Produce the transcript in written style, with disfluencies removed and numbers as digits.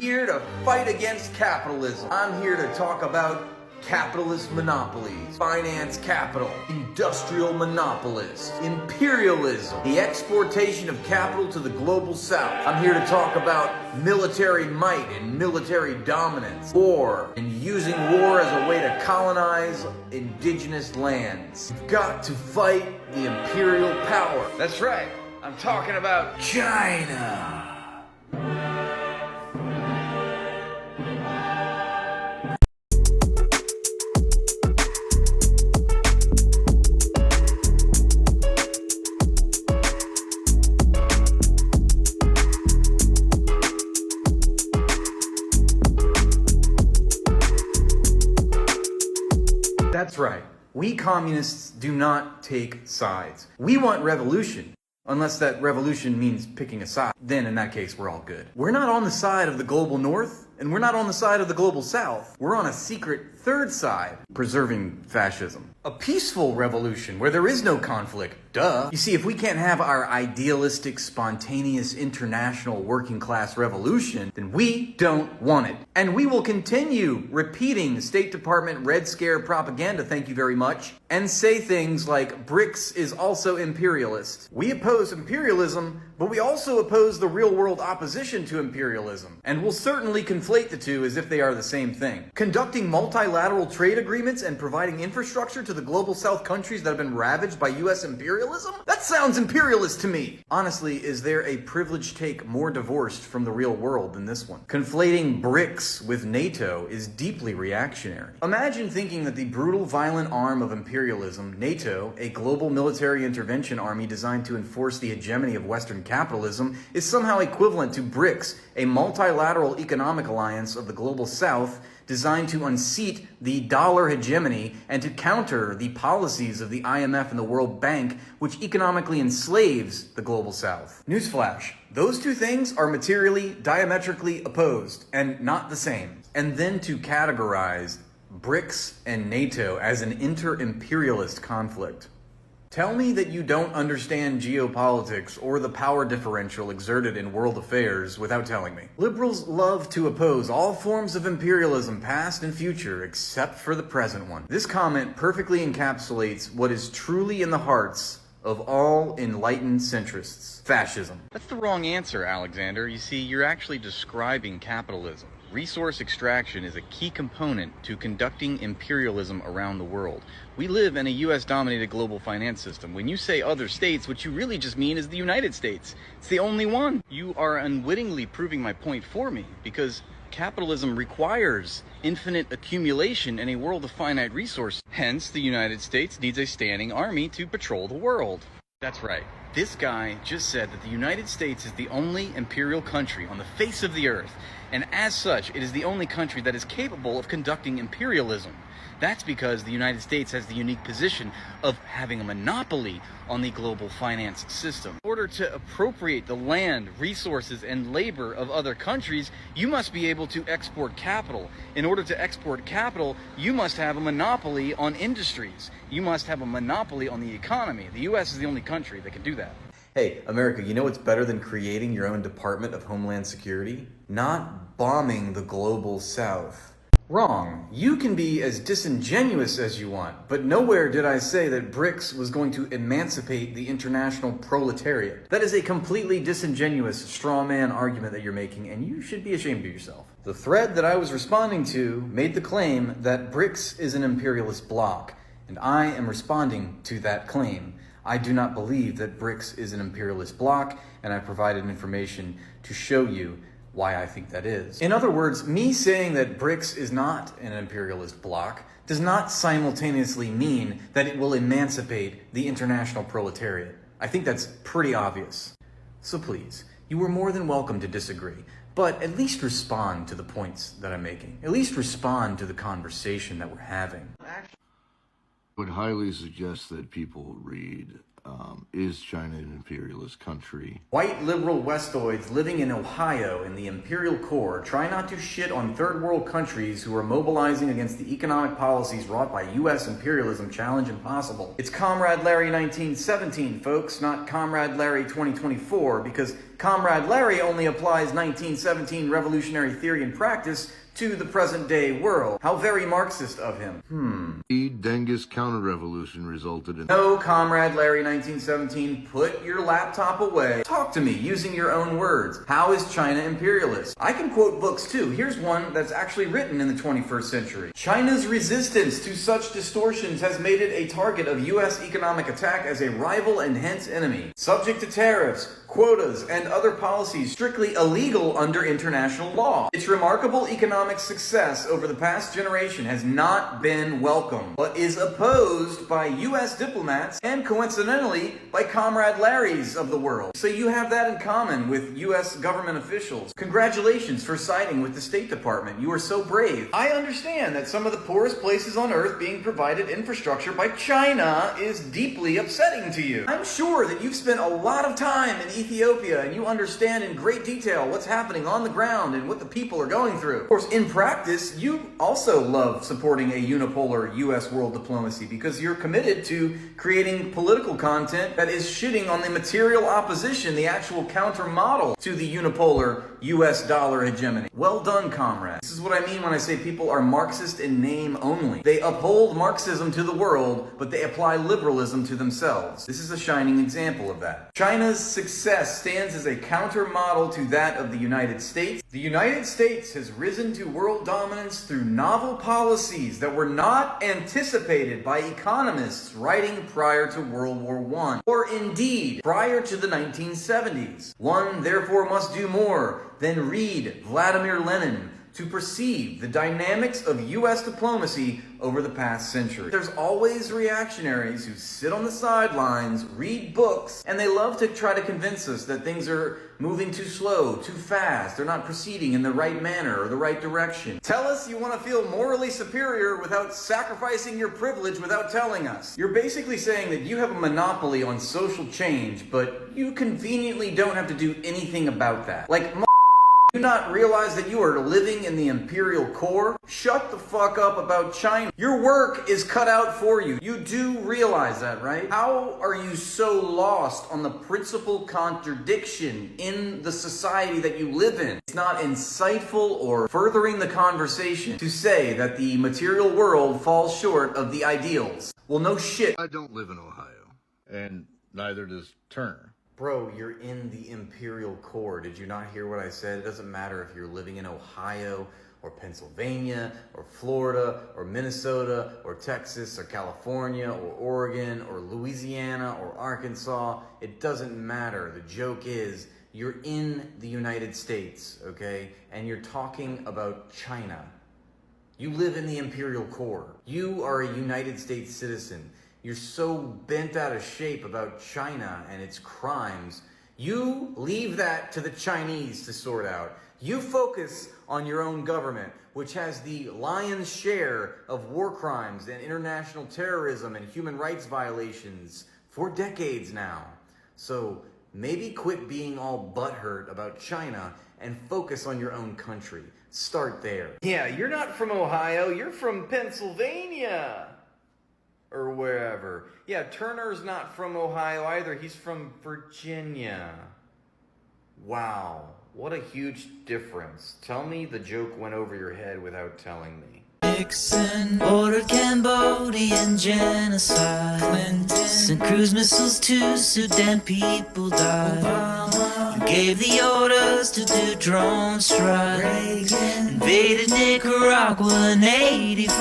here to fight against capitalism. I'm here to talk about capitalist monopolies, finance capital, industrial monopolists, imperialism, the exportation of capital to the global south. I'm here to talk about military might and military dominance, war, and using war as a way to colonize indigenous lands. You've got to fight the imperial power. That's right, I'm talking about China. That's right. We communists do not take sides. We want revolution. Unless that revolution means picking a side. Then in that case, we're all good. We're not on the side of the global north, and we're not on the side of the global south. We're on a secret third side, preserving fascism. A peaceful revolution where there is no conflict. Duh. You see, if we can't have our idealistic, spontaneous, international working class revolution, then we don't want it. And we will continue repeating State Department Red Scare propaganda, thank you very much, and say things like BRICS is also imperialist. We oppose imperialism, but we also oppose the real world opposition to imperialism. And we'll certainly conflate the two as if they are the same thing. Conducting multilateral trade agreements and providing infrastructure to the global south countries that have been ravaged by US imperialism? That sounds imperialist to me. Honestly, is there a privileged take more divorced from the real world than this one? Conflating BRICS with NATO is deeply reactionary. Imagine thinking that the brutal, violent arm of imperialism, NATO, a global military intervention army designed to enforce the hegemony of Western capitalism, is somehow equivalent to BRICS, a multilateral economic alliance of the global south designed to unseat the dollar hegemony and to counter the policies of the IMF and the World Bank, which economically enslaves the global south. Newsflash, those two things are materially diametrically opposed and not the same. And then to categorize BRICS and NATO as an inter-imperialist conflict. Tell me that you don't understand geopolitics or the power differential exerted in world affairs without telling me. Liberals love to oppose all forms of imperialism, past and future, except for the present one. This comment perfectly encapsulates what is truly in the hearts of all enlightened centrists: fascism. That's the wrong answer, Alexander. You see, you're actually describing capitalism. Resource extraction is a key component to conducting imperialism around the world. We live in a US-dominated global finance system. When you say other states, what you really just mean is the United States. It's the only one. You are unwittingly proving my point for me, because capitalism requires infinite accumulation in a world of finite resources. Hence, the United States needs a standing army to patrol the world. That's right. This guy just said that the United States is the only imperial country on the face of the earth, and as such, it is the only country that is capable of conducting imperialism. That's because the United States has the unique position of having a monopoly on the global finance system. In order to appropriate the land, resources, and labor of other countries, you must be able to export capital. In order to export capital, you must have a monopoly on industries. You must have a monopoly on the economy. The US is the only country that can do that. Hey, America, you know what's better than creating your own Department of Homeland Security? Not bombing the global south. Wrong. You can be as disingenuous as you want, but nowhere did I say that BRICS was going to emancipate the international proletariat. That is a completely disingenuous straw man argument that you're making, and you should be ashamed of yourself. The thread that I was responding to made the claim that BRICS is an imperialist bloc, and I am responding to that claim. I do not believe that BRICS is an imperialist bloc, and I provided information to show you why I think that is. In other words, me saying that BRICS is not an imperialist bloc does not simultaneously mean that it will emancipate the international proletariat. I think that's pretty obvious. So please, you are more than welcome to disagree, but at least respond to the points that I'm making. At least respond to the conversation that we're having. I would highly suggest that people read Is China an Imperialist Country? White liberal Westoids living in Ohio in the imperial core try not to shit on third world countries who are mobilizing against the economic policies wrought by US imperialism challenge impossible. It's Comrade Larry 1917, folks, not Comrade Larry 2024, because Comrade Larry only applies 1917 revolutionary theory and practice to the present-day world. How very Marxist of him. The Dengist counter-revolution resulted in... No, Comrade Larry 1917, put your laptop away. Talk to me using your own words. How is China imperialist? I can quote books too. Here's one that's actually written in the 21st century. China's resistance to such distortions has made it a target of U.S. economic attack as a rival and hence enemy. Subject to tariffs, quotas, and other policies strictly illegal under international law. Its remarkable economic success over the past generation has not been welcomed, but is opposed by U.S. diplomats and coincidentally by Comrade Larrys of the world. So you have that in common with U.S. government officials. Congratulations for siding with the State Department. You are so brave. I understand that some of the poorest places on earth being provided infrastructure by China is deeply upsetting to you. I'm sure that you've spent a lot of time in Ethiopia and you understand in great detail what's happening on the ground and what the people are going through. Of course, in practice, you also love supporting a unipolar U.S. world diplomacy because you're committed to creating political content that is shitting on the material opposition, the actual counter model to the unipolar U.S. dollar hegemony. Well done, comrade. This is what I mean when I say people are Marxist in name only. They uphold Marxism to the world, but they apply liberalism to themselves. This is a shining example of that. China's success stands as a counter model to that of the United States. The United States has risen to world dominance through novel policies that were not anticipated by economists writing prior to World War I, or indeed prior to the 1970s. One therefore must do more than read Vladimir Lenin to perceive the dynamics of U.S. diplomacy over the past century. There's always reactionaries who sit on the sidelines, read books, and they love to try to convince us that things are moving too slow, too fast, they're not proceeding in the right manner or the right direction. Tell us you want to feel morally superior without sacrificing your privilege without telling us. You're basically saying that you have a monopoly on social change, but you conveniently don't have to do anything about that. Like, do you not realize that you are living in the imperial core? Shut the fuck up about China. Your work is cut out for you. You do realize that, right? How are you so lost on the principal contradiction in the society that you live in? It's not insightful or furthering the conversation to say that the material world falls short of the ideals. Well, no shit. I don't live in Ohio, and neither does Turner. Bro, you're in the imperial core. Did you not hear what I said? It doesn't matter if you're living in Ohio or Pennsylvania or Florida or Minnesota or Texas or California or Oregon or Louisiana or Arkansas. It doesn't matter. The joke is you're in the United States, okay? And you're talking about China. You live in the imperial core. You are a United States citizen. You're so bent out of shape about China and its crimes. You leave that to the Chinese to sort out. You focus on your own government, which has the lion's share of war crimes and international terrorism and human rights violations for decades now. So maybe quit being all butthurt about China and focus on your own country. Start there. Yeah, you're not from Ohio, you're from Pennsylvania. Or wherever. Yeah, Turner's not from Ohio either. He's from Virginia. Wow, what a huge difference. Tell me the joke went over your head without telling me. Nixon ordered Cambodian genocide. Clinton sent cruise missiles to Sudan, people died. You gave the orders to do drone strikes. Invaded Nicaragua in '85.